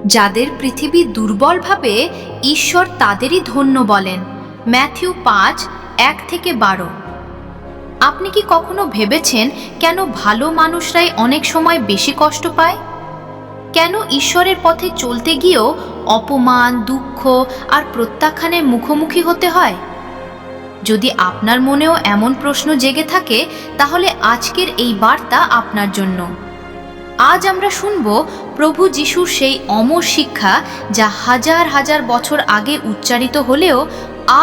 যাদের পৃথিবী দুর্বল ভাবে ঈশ্বর তাদেরই ধন্য বলেন। ম্যাথিউ 5:1-12। আপনি কি কখনো ভেবেছেন কেন ভালো মানুষরাই অনেক সময় বেশি কষ্ট পায়? কেন ঈশ্বরের পথে চলতে গিয়েও অপমান, দুঃখ আর প্রত্যাখ্যানের মুখোমুখি হতে হয়? যদি আপনার মনেও এমন প্রশ্ন জেগে থাকে, তাহলে আজকের এই বার্তা আপনার জন্য। আজ আমরা শুনব প্রভু যিশুর সেই অমর শিক্ষা, যা হাজার হাজার বছর আগে উচ্চারিত হলেও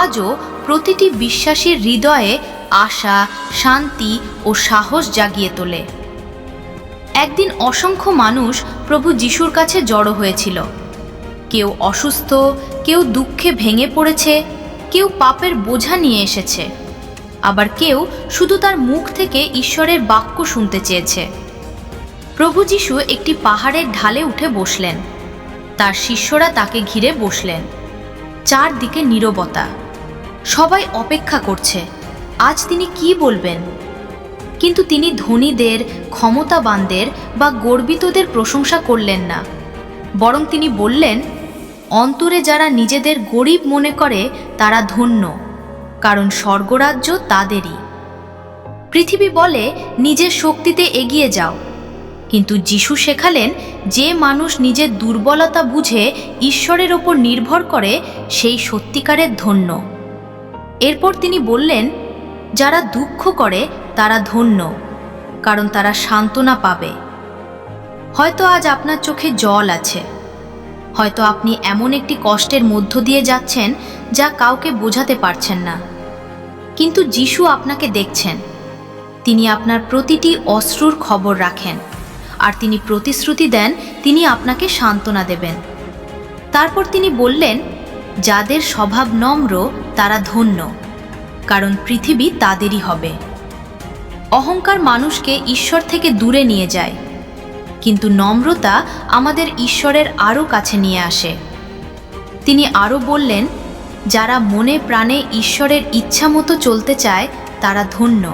আজও প্রতিটি বিশ্বাসীর হৃদয়ে আশা, শান্তি ও সাহস জাগিয়ে তোলে। একদিন অসংখ্য মানুষ প্রভু যিশুর কাছে জড়ো হয়েছিল। কেউ অসুস্থ, কেউ দুঃখে ভেঙে পড়েছে, কেউ পাপের বোঝা নিয়ে এসেছে, আবার কেউ শুধু তার মুখ থেকে ঈশ্বরের বাক্য শুনতে চেয়েছে। প্রভু যিশু একটি পাহাড়ের ঢালে উঠে বসলেন। তার শিষ্যরা তাকে ঘিরে বসলেন। চারদিকে নীরবতা। সবাই অপেক্ষা করছে আজ তিনি কি বলবেন। কিন্তু তিনি ধনীদের, ক্ষমতাবানদের বা গর্বিতদের প্রশংসা করলেন না, বরং তিনি বললেন, অন্তরে যারা নিজেদের গরিব মনে করে তারা ধন্য, কারণ স্বর্গরাজ্য তাদেরই। পৃথিবী বলে নিজের শক্তিতে এগিয়ে যাও, কিন্তু যিশু শেখালেন, যে মানুষ নিজের দুর্বলতা বুঝে ঈশ্বরের ওপর নির্ভর করে সেই সত্যিকারের ধন্য। এরপর তিনি বললেন, যারা দুঃখ করে তারা ধন্য, কারণ তারা সান্ত্বনা পাবে। হয়তো আজ আপনার চোখে জল আছে, হয়তো আপনি এমন একটি কষ্টের মধ্য দিয়ে যাচ্ছেন যা কাউকে বোঝাতে পারছেন না, কিন্তু যিশু আপনাকে দেখছেন। তিনি আপনার প্রতিটি অশ্রুর খবর রাখেন, আর তিনি প্রতিশ্রুতি দেন তিনি আপনাকে সান্ত্বনা দেবেন। তারপর তিনি বললেন, যাদের স্বভাব নম্র তারা ধন্য, কারণ পৃথিবী তাদেরই হবে। অহংকার মানুষকে ঈশ্বর থেকে দূরে নিয়ে যায়, কিন্তু নম্রতা আমাদের ঈশ্বরের আরও কাছে নিয়ে আসে। তিনি আরও বললেন, যারা মনে প্রাণে ঈশ্বরের ইচ্ছা মতো চলতে চায় তারা ধন্য,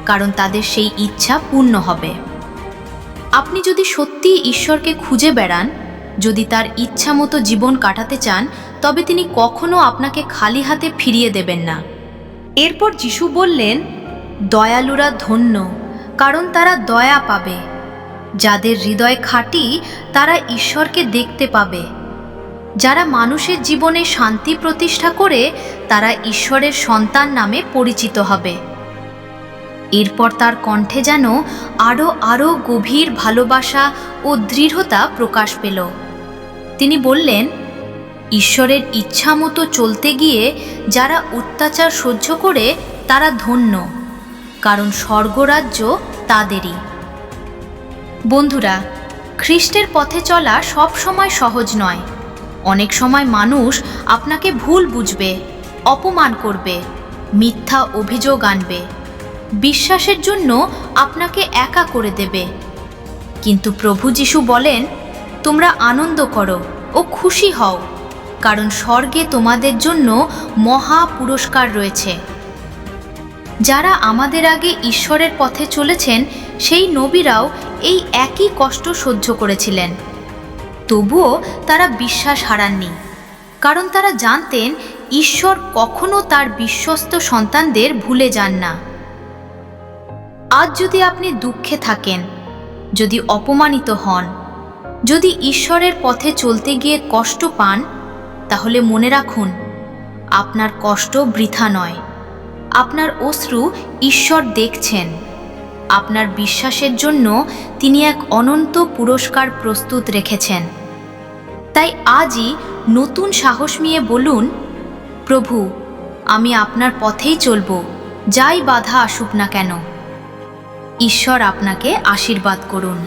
কারণ তাদের সেই ইচ্ছা পূর্ণ হবে। আপনি যদি সত্যিই ঈশ্বরকে খুঁজে বেড়ান, যদি তার ইচ্ছা মতো জীবন কাটাতে চান, তবে তিনি কখনো আপনাকে খালি হাতে ফিরিয়ে দেবেন না। এরপর যিশু বললেন, দয়ালুরা ধন্য, কারণ তারা দয়া পাবে। যাদের হৃদয় খাঁটি তারা ঈশ্বরকে দেখতে পাবে। যারা মানুষের জীবনে শান্তি প্রতিষ্ঠা করে তারা ঈশ্বরের সন্তান নামে পরিচিত হবে। এরপর তার কণ্ঠে যেন আরও গভীর ভালোবাসা ও দৃঢ়তা প্রকাশ পেল। তিনি বললেন, ঈশ্বরের ইচ্ছা মতো চলতে গিয়ে যারা অত্যাচার সহ্য করে তারা ধন্য, কারণ স্বর্গরাজ্য তাদেরই। বন্ধুরা, খ্রিস্টের পথে চলা সব সময় সহজ নয়। অনেক সময় মানুষ আপনাকে ভুল বুঝবে, অপমান করবে, মিথ্যা অভিযোগ আনবে, বিশ্বাসের জন্য আপনাকে একা করে দেবে। কিন্তু প্রভু যিশু বলেন, তোমরা আনন্দ করো ও খুশি হও, কারণ স্বর্গে তোমাদের জন্য মহা পুরস্কার রয়েছে। যারা আমাদের আগে ঈশ্বরের পথে চলেছেন সেই নবীরাও এই একই কষ্ট সহ্য করেছিলেন। তবুও তারা বিশ্বাস হারাননি, কারণ তারা জানতেন ঈশ্বর কখনো তার বিশ্বস্ত সন্তানদের ভুলে যান না। আজ যদি আপনি দুঃখে থাকেন, যদি অপমানিত হন, যদি ঈশ্বরের পথে চলতে গিয়ে কষ্ট পান, তাহলে মনে রাখুন, আপনার কষ্ট বৃথা নয়। আপনার অশ্রু ঈশ্বর দেখছেন। আপনার বিশ্বাসের জন্য তিনি এক অনন্ত পুরস্কার প্রস্তুত রেখেছেন। তাই আজই নতুন সাহস নিয়ে বলুন, প্রভু, আমি আপনার পথেই চলব, যাই বাধা আসুক না কেন। ঈশ্বর আপনাকে আশীর্বাদ করুন।